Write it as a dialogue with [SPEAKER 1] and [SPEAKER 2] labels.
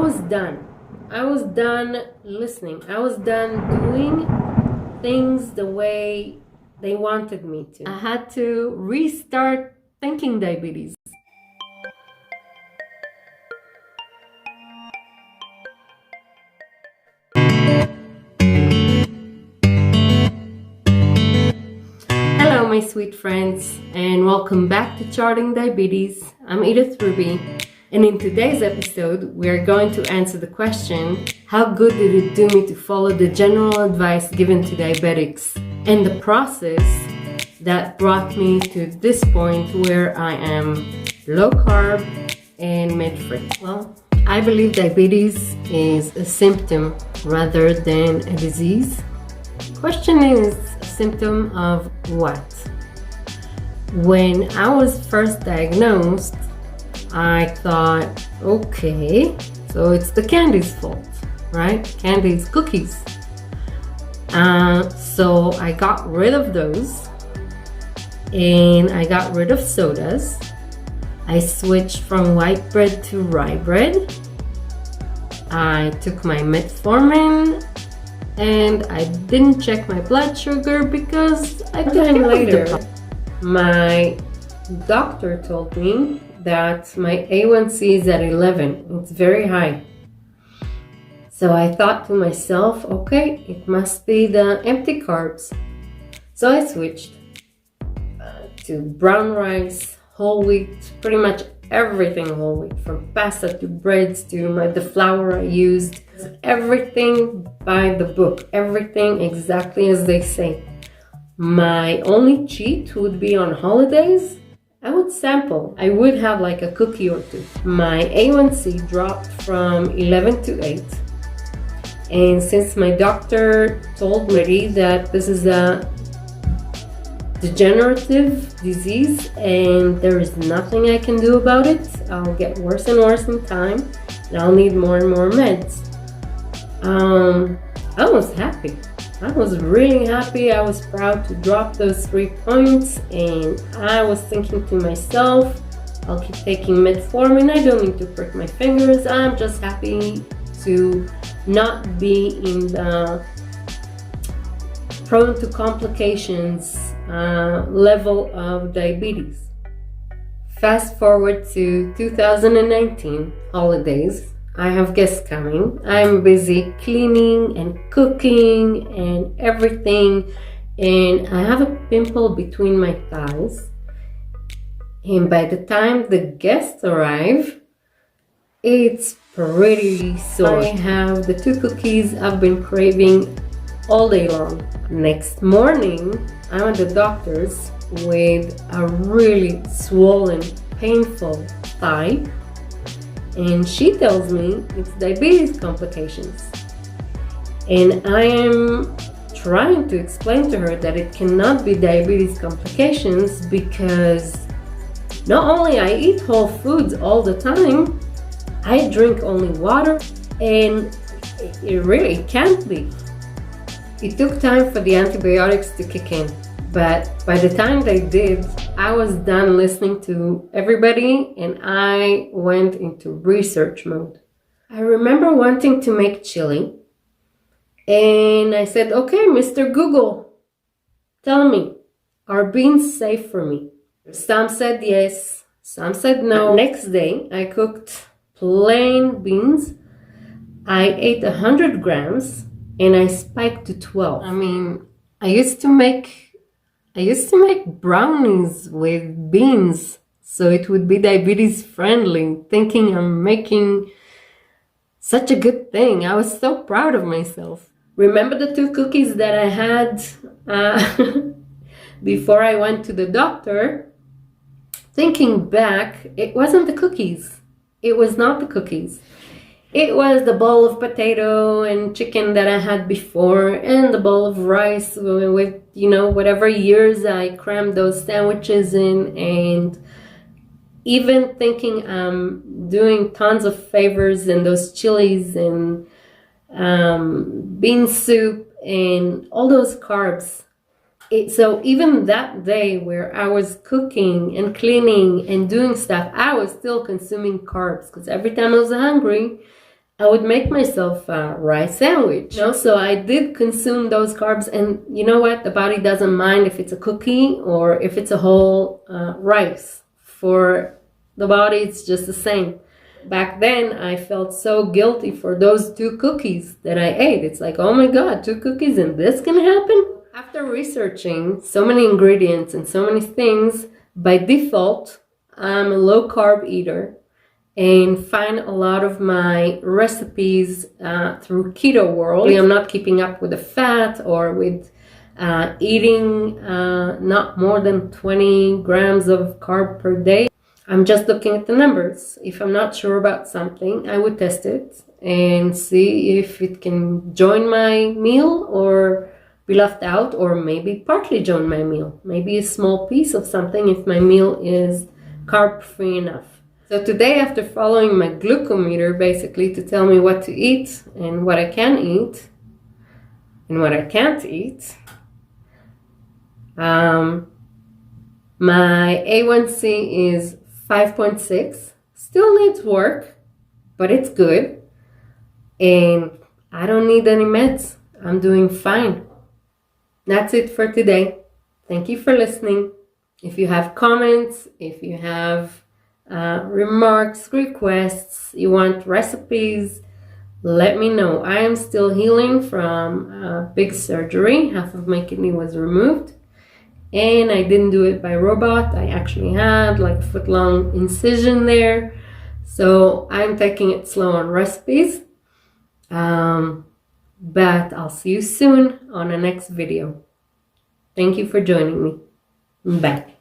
[SPEAKER 1] was done. I was done listening. I was done doing things the way they wanted me to. I had to restart thinking diabetes. Hello, my sweet friends, and welcome back to Charting Diabetes. I'm Edith Ruby, and in today's episode, we're going to answer the question, how good did it do me to follow the general advice given to diabetics and the process that brought me to this point where I am low carb and med-free? Well, I believe diabetes is a symptom rather than a disease. Question is, a symptom of what? When I was first diagnosed, I thought, okay, so it's the candy's fault, right? Candies, cookies. So I got rid of those, and I got rid of sodas. I switched from white bread to rye bread. I took my metformin, and I didn't check my blood sugar because I did it later. My doctor told me that my A1C is at 11. It's very high. So I thought to myself, okay, it must be the empty carbs. So I switched to brown rice, whole wheat, pretty much everything whole wheat, from pasta to breads to the flour I used. Everything by the book, everything exactly as they say. My only cheat would be on holidays. I would sample. I would have like a cookie or two. My A1C dropped from 11 to 8. And since my doctor told me that this is a degenerative disease and there is nothing I can do about it, I'll get worse and worse in time and I'll need more and more meds. I was happy. I was really happy. I was proud to drop those 3 points, and I was thinking to myself, I'll keep taking metformin. I don't need to prick my fingers. I'm just happy to not be in the prone to complications level of diabetes. Fast forward to 2019 holidays. I have guests coming. I'm busy cleaning and cooking and everything, and I have a pimple between my thighs. And by the time the guests arrive, it's pretty sore. I have the 2 cookies I've been craving all day long. Next morning, I'm at the doctor's with a really swollen, painful thigh. And she tells me it's diabetes complications. And I am trying to explain to her that it cannot be diabetes complications because not only I eat whole foods all the time, I drink only water, and it really can't be. It took time for the antibiotics to kick in, but by the time they did, I was done listening to everybody and I went into research mode. I remember wanting to make chili, and I said, okay, Mr. Google, tell me, are beans safe for me? Some said yes, some said no. Next day, I cooked plain beans. I ate 100 grams and I spiked to 12. I mean, I used to make brownies with beans so it would be diabetes friendly, thinking I'm making such a good thing. I was so proud of myself. Remember the 2 cookies that I had before I went to the doctor? Thinking back, it wasn't the cookies. It was not the cookies. It was the bowl of potato and chicken that I had before, and the bowl of rice with, whatever years I crammed those sandwiches in, and even thinking I'm doing tons of favors and those chilies and bean soup and all those carbs. So even that day where I was cooking and cleaning and doing stuff, I was still consuming carbs because every time I was hungry, I would make myself a rice sandwich. So I did consume those carbs, and you know what? The body doesn't mind if it's a cookie or if it's a whole rice. For the body, it's just the same. Back then, I felt so guilty for those 2 cookies that I ate. It's like, oh my God, 2 cookies and this can happen? After researching so many ingredients and so many things, by default, I'm a low carb eater and find a lot of my recipes through Keto World. I'm not keeping up with the fat or with eating not more than 20 grams of carb per day. I'm just looking at the numbers. If I'm not sure about something, I would test it and see if it can join my meal or be left out, or maybe partly join my meal. Maybe a small piece of something if my meal is carb-free enough. So today, after following my glucometer basically to tell me what to eat and what I can eat and what I can't eat, my A1C is 5.6. Still needs work, but it's good. And I don't need any meds. I'm doing fine. That's it for today. Thank you for listening. If you have comments, if you have remarks, requests, you want recipes, let me know. I am still healing from a big surgery. Half of my kidney was removed, and I didn't do it by robot. I actually had like a foot-long incision there. So I'm taking it slow on recipes. But I'll see you soon on the next video. Thank you for joining me. Bye.